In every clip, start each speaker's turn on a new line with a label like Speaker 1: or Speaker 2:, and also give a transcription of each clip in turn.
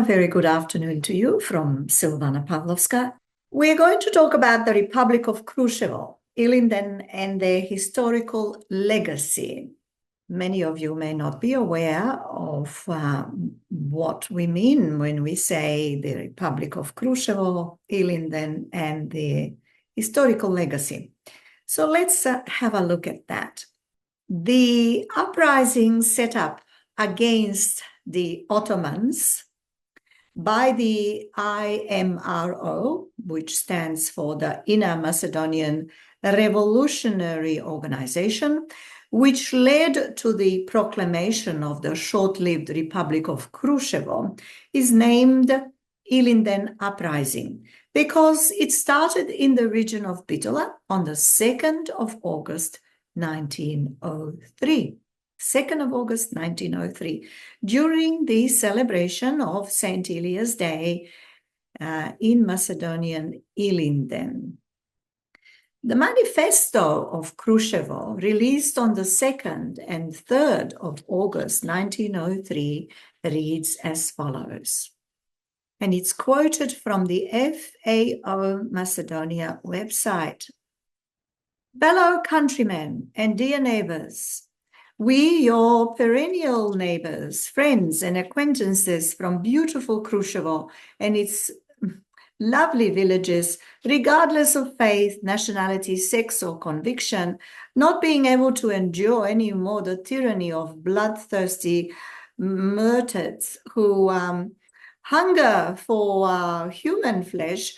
Speaker 1: A very good afternoon to you from Silvana, Pavlovska. We're going to talk about the Republic of Krushevo, Ilinden, and their historical legacy. Many of you may not be aware of what we mean when we say the Republic of Krushevo, Ilinden, and the historical legacy. So let's have a look at that. The uprising set up against the Ottomans by the IMRO, which stands for the Inner Macedonian Revolutionary Organization, which led to the proclamation of the short-lived Republic of Krushevo, is named Ilinden Uprising because it started in the region of Bitola on the 2nd of August 1903. 2nd of August 1903, during the celebration of St. Elia's Day in Macedonian Ilinden. The manifesto of Krushevo, released on the 2nd and 3rd of August 1903, reads as follows. And it's quoted from the FAO Macedonia website. Fellow countrymen and dear neighbors, we, your perennial neighbors, friends, and acquaintances from beautiful Krushevo and its lovely villages, regardless of faith, nationality, sex, or conviction, not being able to endure any more the tyranny of bloodthirsty murtads who hunger for human flesh,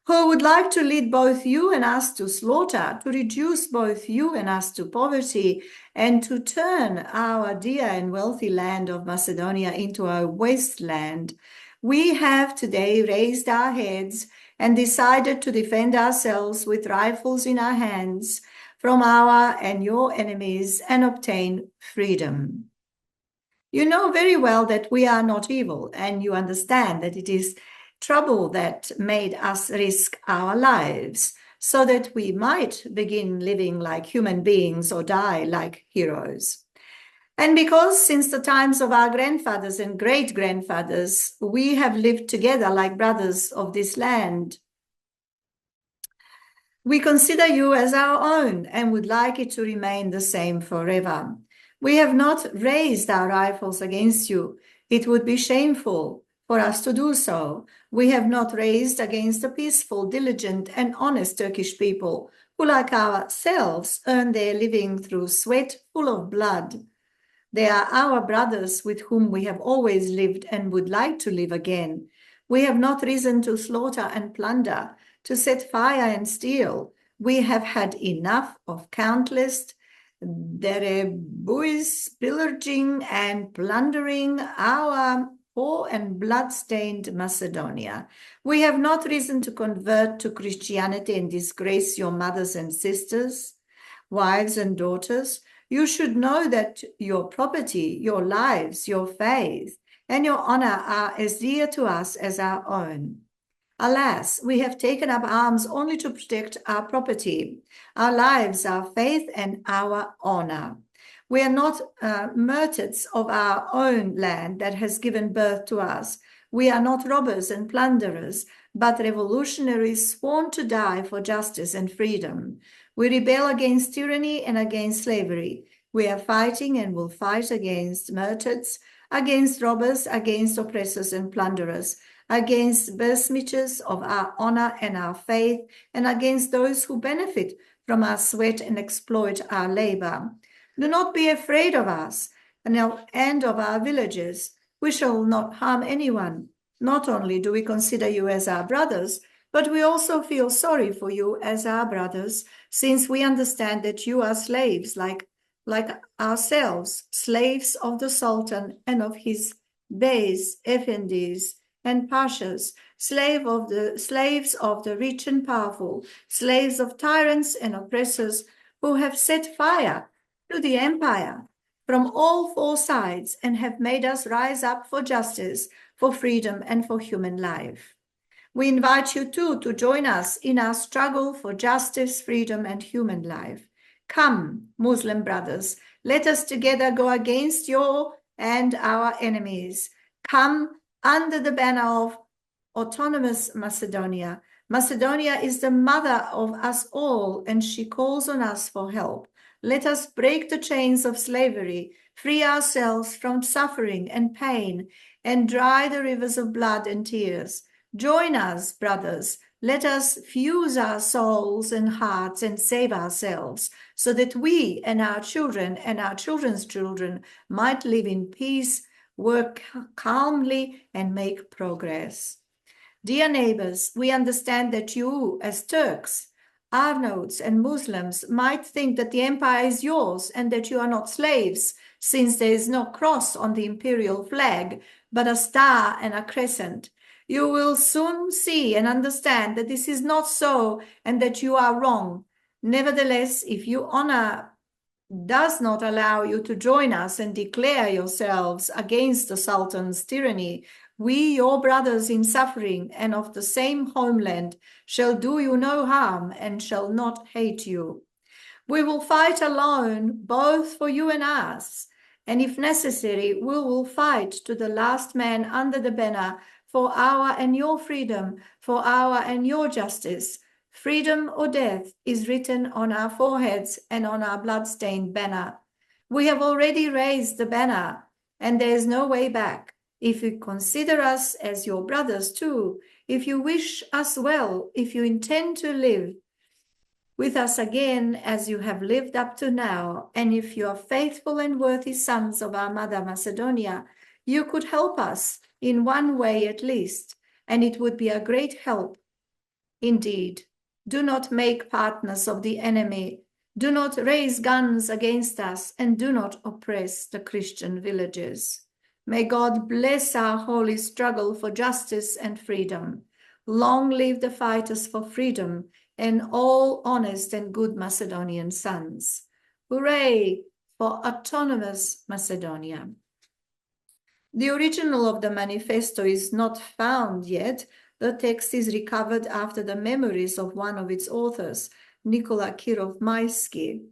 Speaker 1: who would like to lead both you and us to slaughter, to reduce both you and us to poverty, and to turn our dear and wealthy land of Macedonia into a wasteland, we have today raised our heads and decided to defend ourselves with rifles in our hands from our and your enemies and obtain freedom. You know very well that we are not evil, and you understand that it is trouble that made us risk our lives so that we might begin living like human beings or die like heroes. And because since the times of our grandfathers and great-grandfathers, we have lived together like brothers of this land, we consider you as our own and would like it to remain the same forever. We have not raised our rifles against you. It would be shameful for us to do so. We have not raised against the peaceful, diligent, and honest Turkish people who, like ourselves, earn their living through sweat full of blood. They are our brothers with whom we have always lived and would like to live again. We have not risen to slaughter and plunder, to set fire and steal. We have had enough of countless derebuis, pillaging and plundering our poor and blood-stained Macedonia. We have not risen to convert to Christianity and disgrace your mothers and sisters, wives and daughters. You should know that your property, your lives, your faith, and your honor are as dear to us as our own. Alas, we have taken up arms only to protect our property, our lives, our faith, and our honor. We are not merchants of our own land that has given birth to us. We are not robbers and plunderers, but revolutionaries sworn to die for justice and freedom. We rebel against tyranny and against slavery. We are fighting and will fight against merchants, against robbers, against oppressors and plunderers, against besmirchers of our honor and our faith, and against those who benefit from our sweat and exploit our labor. Do not be afraid of us and of our villages. We shall not harm anyone. Not only do we consider you as our brothers, but we also feel sorry for you as our brothers, since we understand that you are slaves like ourselves, slaves of the Sultan and of his beys, effendis, and pashas, slaves of the rich and powerful, slaves of tyrants and oppressors who have set fire to the empire from all four sides and have made us rise up for justice, for freedom, and for human life. We invite you too to join us in our struggle for justice, freedom, and human life. Come, Muslim brothers, let us together go against your and our enemies. Come, under the banner of autonomous Macedonia. Macedonia is the mother of us all, and she calls on us for help. Let us break the chains of slavery, free ourselves from suffering and pain, and dry the rivers of blood and tears. Join us, brothers. Let us fuse our souls and hearts and save ourselves, so that we and our children and our children's children might live in peace, work calmly, and make progress. Dear neighbors, we understand that you, as Turks, Arnauts, and Muslims, might think that the empire is yours and that you are not slaves, since there is no cross on the imperial flag, but a star and a crescent. You will soon see and understand that this is not so and that you are wrong. Nevertheless, if your honor does not allow you to join us and declare yourselves against the Sultan's tyranny, we, your brothers in suffering and of the same homeland, shall do you no harm and shall not hate you. We will fight alone, both for you and us, and if necessary, we will fight to the last man under the banner for our and your freedom, for our and your justice. Freedom or death is written on our foreheads and on our blood-stained banner. We have already raised the banner, and there is no way back. If you consider us as your brothers too, if you wish us well, if you intend to live with us again as you have lived up to now, and if you are faithful and worthy sons of our mother Macedonia, you could help us in one way at least, and it would be a great help. Indeed, do not make partners of the enemy, do not raise guns against us, and do not oppress the Christian villages. May God bless our holy struggle for justice and freedom. Long live the fighters for freedom and all honest and good Macedonian sons. Hooray for autonomous Macedonia. The original of the manifesto is not found yet. The text is recovered after the memories of one of its authors, Nikola Kirov-Maisky,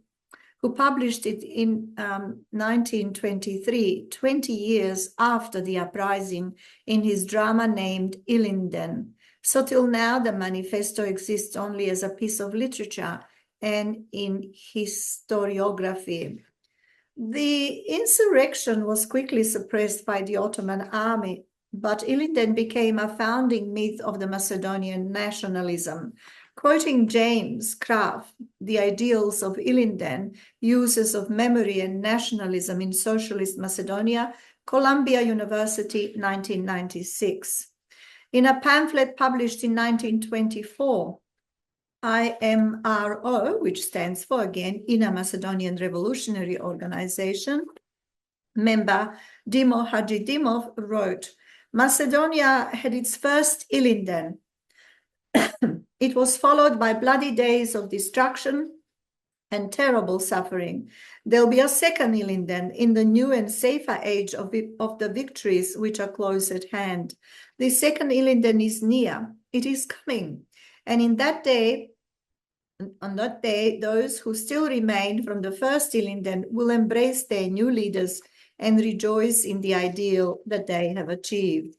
Speaker 1: who published it in 1923, 20 years after the uprising, in his drama named Ilinden. So till now, the manifesto exists only as a piece of literature and in historiography. The insurrection was quickly suppressed by the Ottoman army, but Ilinden became a founding myth of the Macedonian nationalism. Quoting James Kraft, The Ideals of Ilinden, Uses of Memory and Nationalism in Socialist Macedonia, Columbia University, 1996. In a pamphlet published in 1924, IMRO, which stands for, again, Inner Macedonian Revolutionary Organization, member Dimo Hadjidimov wrote, Macedonia had its first Ilinden. It was followed by bloody days of destruction and terrible suffering. There'll be a second Ilinden in the new and safer age of the victories which are close at hand. The second Ilinden is near. It is coming. And on that day, those who still remain from the first Ilinden will embrace their new leaders and rejoice in the ideal that they have achieved.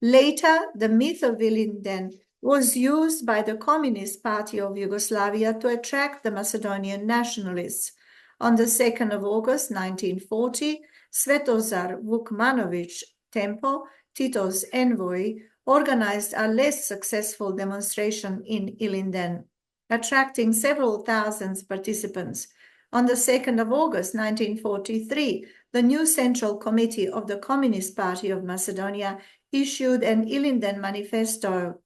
Speaker 1: Later, the myth of Ilinden was used by the Communist Party of Yugoslavia to attract the Macedonian nationalists. On the 2nd of August 1940, Svetozar Vukmanović Tempo, Tito's envoy, organized a less successful demonstration in Ilinden, attracting several thousand participants. On the 2nd of August 1943, the new Central Committee of the Communist Party of Macedonia issued an Ilinden manifesto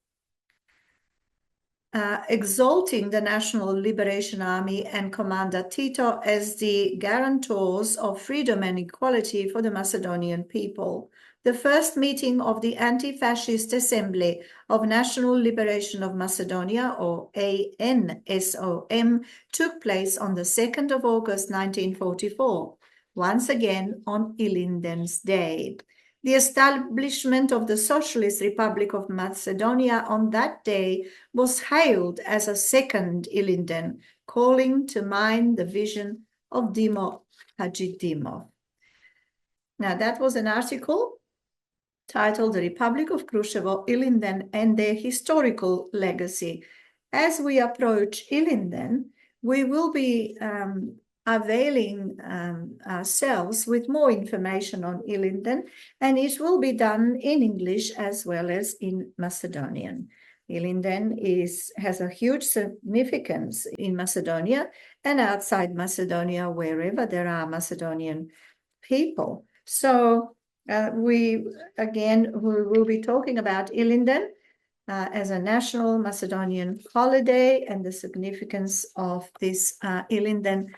Speaker 1: exalting the National Liberation Army and Commander Tito as the guarantors of freedom and equality for the Macedonian people. The first meeting of the Anti-Fascist Assembly of National Liberation of Macedonia, or ANSOM, took place on the 2nd of August 1944, once again on Ilinden's Day. The establishment of the Socialist Republic of Macedonia on that day was hailed as a second Ilinden, calling to mind the vision of Dimo Hadjidimov. Now, that was an article titled The Republic of Krushevo, Ilinden and Their Historical Legacy. As we approach Ilinden, we will be availing ourselves with more information on Ilinden, and it will be done in English as well as in Macedonian. Ilinden has a huge significance in Macedonia and outside Macedonia, wherever there are Macedonian people. So we will be talking about Ilinden as a national Macedonian holiday and the significance of this Ilinden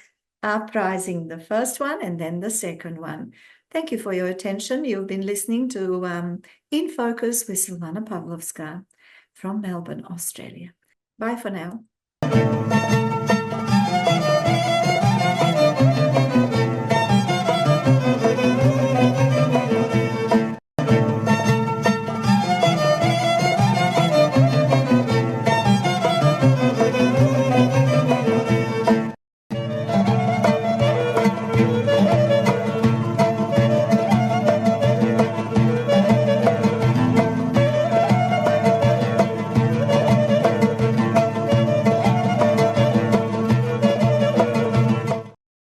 Speaker 1: Uprising, the first one and then the second one. Thank you for your attention. You've been listening to In Focus with Silvana Pavlovska from Melbourne, Australia. Bye for now.